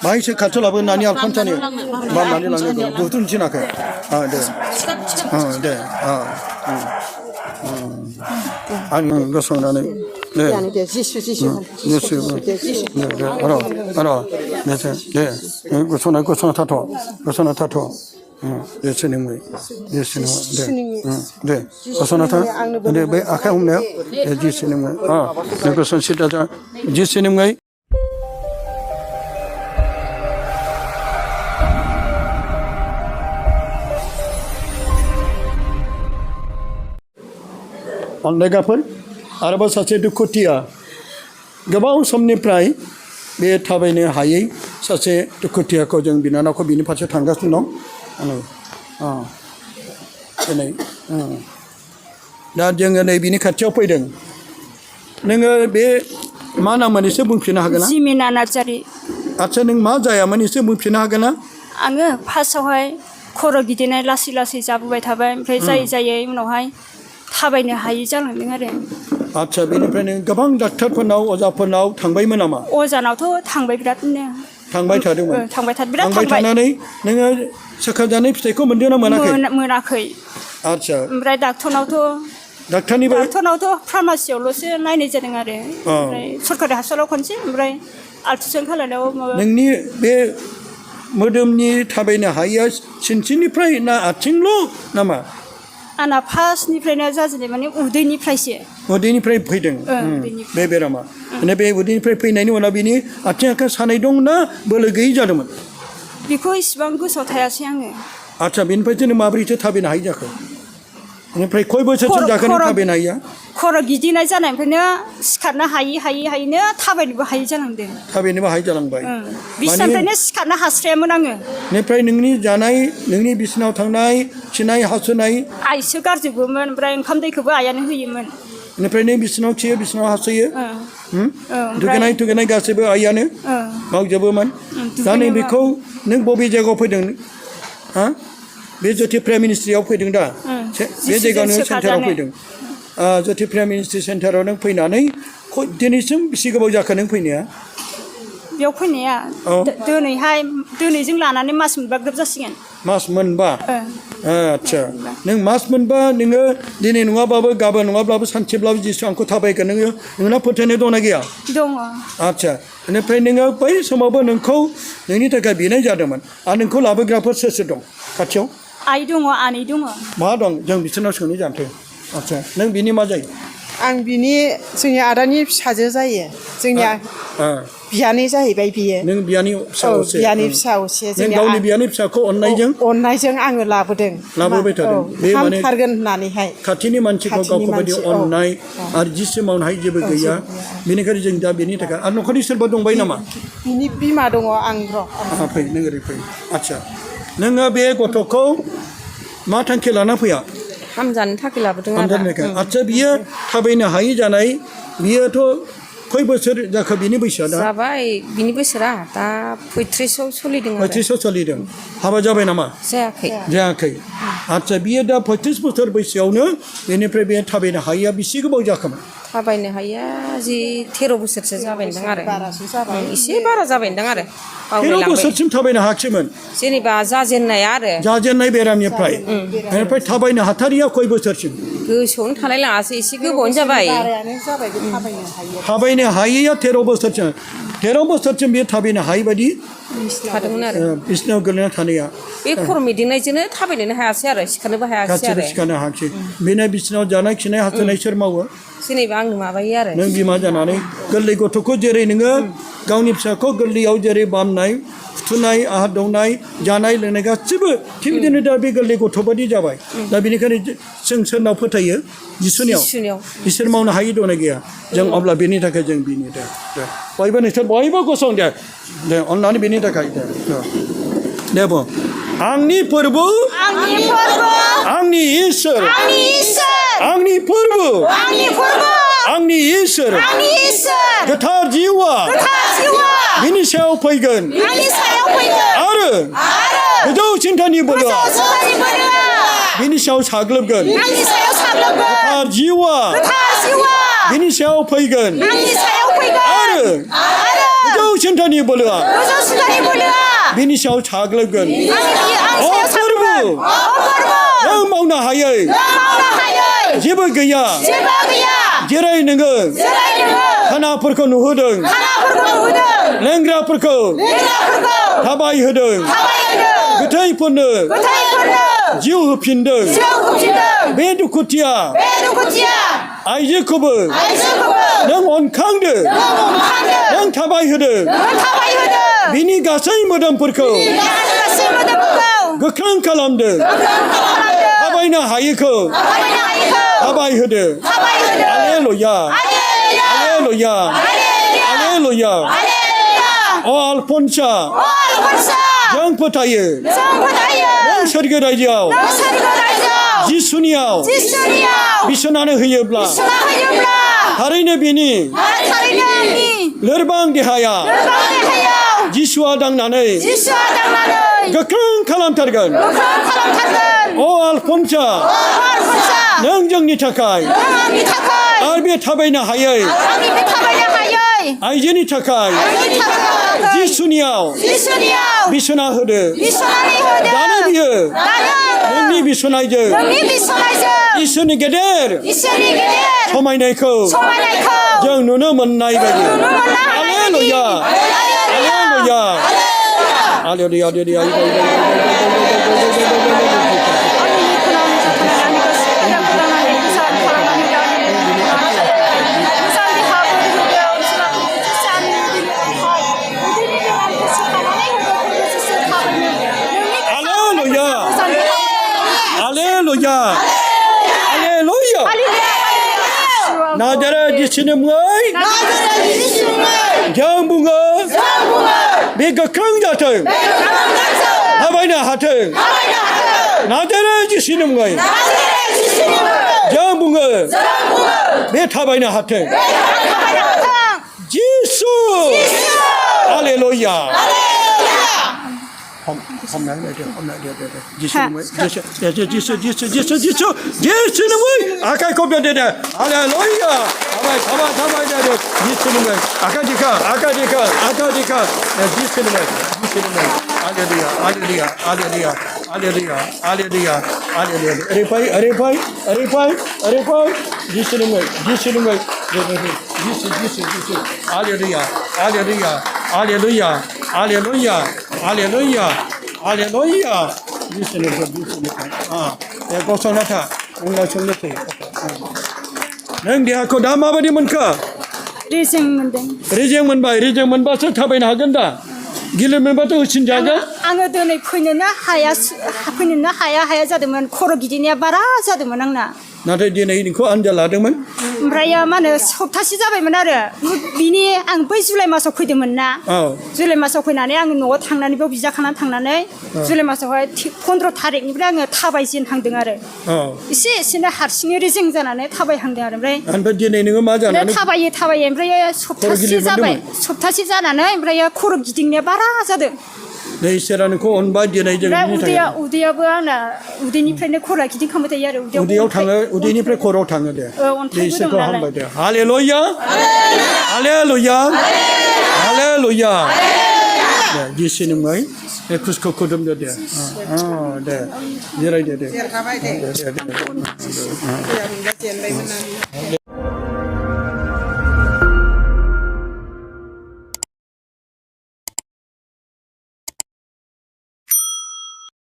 마이스 가져라고 나니 알 컨차니 많이 나는 거 무슨 지나가 네 아니 그래서 나는 네 알아 네 그소나 타토 예스님이 네 그소나타 네 배 아까 없네요 예스님이 네 그선 시다자 예스님이 언내가पर आरोबाव सासे दुखुथिया गोबां समनिफ्राय बे थाबायनो हायै सासे दुखुथियाखौ जों बिनानावखौ बिनि फारसे थांगासिनो दं दिनै दा जोङो नै बिनि खाथियाव फैदों नोङो बे मा नाममोन एसे बुंफिननो हागोन ना जिमिना नार्जारि आच्छा नों मा जायामोन एसे बुंफिननो हागोन ना आङो फार्स्टआवहाय खर' गिदिंनाय लासै लासै जाबोबाय थाबाय ओमफ्राय जायै उनावहाय थाबायनो हायै जालांदों आरो आच्छा बेनिफ्राय नों गोबां डाक्टारफोरनाव अजाफोरनाव थांबायमोन नामा अजानावथ' थांबाय बिरादनो थांबाय थादोंमोन थांबाय बिराद थांबाय थानानै नोङो सोखाजानाय फिथाइखौ मोनदों ना मोनाखै मोनाखै आच्छा ओमफ्राय डाक्टारनावथ' फार्मासियावल'सो नायनाय जादों आरो ओमफ्राय सरकारि हासाराव खनसे ओमफ्राय आल्ट्रासाउन्ड खालामनायाव नोंनि बे मोदोमनि थाबायनो हायैया सिनस्रिनिफ्राय ना आथिंल' नामा आंना फार्स्टनिफ्रायनो जाजेननाय माने उदैनिफ्राय फैदों बे बेरामा बे उदैनिफ्राय फैनायनि उनाव बिनि आथिं आखाइ सानाय दं ना बोलो गैयै जादोंमोन बेखौ इसिबां गोसोआव थायासै आङो आच्छा बेनिफ्राय जों माबोरैथो थाबायनो हायै जाखो बेनिफ्राय खय बोसोरसिम जाखो नों थाबायनो हायैया खर' गिदिंनाय जानायनिफ्रायनो सिखारनो हायैनो थाबायनोबो हायै जालांदों थाबायनोबो हायै जालांबाय बिसिनानिफ्रायनो सिखारनो हास्रायामोन आङो बेनिफ्राय नोंनि जानाय नोंनि बिसिनाव थांनाय खिनाय हासुनाय आइसो गारजोबोमोन ओमफ्राय ओंखाम दैखौबो आइयानो होयोमोन बेनिफ्राय नों बिसिनाव खियो बिसिनाव हासुयो दुगैनाय गासैबो आइयानो मावजोबोमोन दा नों बेखौ नों बबे जायगायाव फैदों बे ज्योति प्राइम मिनिस्ट्रियाव फैदों दा बे जायगायाव नों सेन्टाराव फैदों ज्योति प्राइम मिनिस्ट्रि सेन्टाराव नों फैनानै दिनैसिम बेसे गोबाव जाखो नों फैनाया बेयाव फैनाया दिनैजों लानानै मास मोनबा ग्रोब जासिगोन मास मोनबा आच्छा नों मास मोनबा नोङो दिनै नङाबाबो गाबोन नङाब्लाबो सानसेब्लाबो जिसु आंखौ थाबायगोन नोंना फोथायनाय दंना गैया दङ आच्छा बेनिफ्राय नोङो बै समावबो नोंखौ नोंनि थाखाय बिनाय जादोंमोन आरो नोंखौ लाबोग्राफोर सोर दं खाथियाव आइ दङ आनै दङ मा दं जों बिसोरनाव सोंनो जानोसै आच्छा नों बिनि मा जायो आं बिनि जोंनि आदानि फिसाजो जायो जोंनिया बियानै जाहैबाय बियो नों बियानि फिसा असे बियानि फिसा असे नों गावनि बियानि फिसाखौ अननायजों आङो लाबोबाय थादों बे माने हामथारगोन होननानैहाय खाथिनि मानसिखौ गावखौ बायदि अननाय आरो जिसु मावनाय जेबो गैया बेनिखायनो जों दा बेनि थाखाय आरो न'खरनि सोरबा दंबाय नामा बिनि बिमा दङ आं फै नों ओरै फै आच्छा नोङो बे गथ'खौ मा थांखि लाना फैया हामजानो थाखाय लाबोदों आच्छा बियो थाबायनो हायै जानाय बियोथ' खय बोसोर जाखो बिनि बैसोआ दा जाबाय बिनि बोसोरा दा 35 सोलिदों हाबा जाबाय नामा जायाखै आच्छा बियो दा 35 बोसोर बैसोआवनो बेनिफ्राय बे थाबायनो हायैया बेसे गोबाव जाखोमोन थाबायनो हायैया 13 बोसोरसो जाबायदां आरो एसे बारा जाबायदां आरो 13 बोसोरसिम थाबायनो हायाखैमोन जेनेबा जाजेननाय बेरामनिफ्राय बेनिफ्राय थाबायनो हाथारिया खय बोसोरसिम गोसोआवनो थालाय लाङासै एसे गोबावनो जाबाय थाबायनो हायैया 13 बोसोरसिम बे थाबायनो हायै बायदि थादोंमोन आरो बिसिनाव गोलैना थानाया बे खर' मिदिंनायजोंनो थाबायनोनो हायासै आरो सिखारनोबो हायासै आरो सिखारनो हायासै बेनो बिसिनाव जानाय खिनाय हासुनाय सोर मावो जेनेबा आंनो माबायो आरो नों बिमा जानानै गोरलै गथ'खौ जेरै नोङो गावनि फिसाखौ गोरलैयाव जेरै बामनाय फुथुनाय आहार दौनाय जानाय लोंनाय गासिबो थिग बिदिनो दा बे गोरलै गथ'बादि जाबाय दा बेनिखायनो जों सोरनाव फोथायो जिसुनियाव इसोर मावनो हायि दंना गैया जों अब्ला बेनि थाखाय जों बिनि दे बयबो नोंसोर बयबो गसं दे अननानै बेनि थाखाय दे बुं आंनि फोरबो आंनि इसोर आंनि फोरबो आंनि इसोर गोथार जिउआ बिनि सायाव फैगोन आरो गोजौ सिन्थानि बोलोआ बिनि सायाव साग्लोबगोन गोथार जिउआ बिनि सायाव फैगोन आरो सुदानि बोलोआ गोजौ सुदानि बोलोआ बिनि सायाव साग्लोबगोन आंनि सायाव साग्लोबगोन नों मावनो हायै मावनो हायै जेबो गैया जेबो गैया जेरै नोङो खानाफोरखौ नुहोदों खानाफोरखौ नुदों लेंग्राफोरखौ थाबायहोदों गोथैफोरनो जिउ होफिनदों बे दुखुथिया आइजोखौबो नों अनखांदो नों थाबायहोदों बिनि गासै मोदोमफोरखौ गोख्रों खालामदो थाबायनो हायैखौ थाबायहोदो हालेलुया हालेलुया हालेलुया अ आलफन्सा जों फोथायो नों सोरगो रायजोआव जिसुनियाव बिसोनानो होयोब्ला थारैनो बिनि लोरबां देहाया जिसुआ दांनानै गोख्रों खालामथारगोन अ आलफन्सा नों जोंनि थाखाय आरो बे थाबायनो हायै आइजोनि थाखाय जिसुनियाव बिसोना होदो दानो बियो नोंनि बिसनायजों इसोरनि गेदेर समायनायखौ जों नुनो मोननाय बायदि हालेलुया हालेलुया हालेलुया हालेलुया 할렐루야 할렐루야 나자렛 예수님 의 정부가 내가 강자들 하바이나 하트 나자렛 예수님 의 정부가 내 타바이나 하트 예수 할렐루야 예수님의 아까 고백되네 할렐루야 잡아 예수님의 아까지가 예수님의 할렐루야 에리파이 예수님의 할렐루야 예수님 고소나타 오늘 정력해 नों देहाखौ दा माबायदि मोनखो रेजें मोनदों रेजें मोनबासो थाबायनो हागोन दा गिलिर मोनबाथ' होसिनजागोन आङो दिनै फैनोनो हाया जादोंमोन खर' गिदिंनाया बारा जादोंमोन आंना नाथाय दिनै नोंखौ आनजाद लादोंमोन ओमफ्राय मा होनो सप्तासे जाबायमोन आरो बिनि आं बै जुलाइ मासाव फैदोंमोन ना जुलाइ मासाव फैनानै आङो न'आव थांनानै बेयाव बिजा खानानै थांनानै जुलाइ मासावहाय 15 थारिखनिफ्राय आङो थाबायजेनहांदों आरो एसेनो हारसिङै रेजें जानानै थाबायहांदों आरो ओमफ्राय दिनै नोङो मा जानानै थाबायो ओमफ्राय सप्तासे जानानै ओमफ्राय खर' गिदिंनाया बारा जादों इसोरा नोंखौ अनबाय दिनै जों उदैयाबो आंना उदैनिफ्रायनो खर'आ गिदिंखांबाय थायो आरो उदैयाव थाङो उदैनिफ्राय खर'आव थाङो दे इसोरखौ हामबाय दे हालेलुया हालेलुया हालेलुया दे जिसुनि मुङै खुसखौ खुदुमदो दे दे जिरायदो दे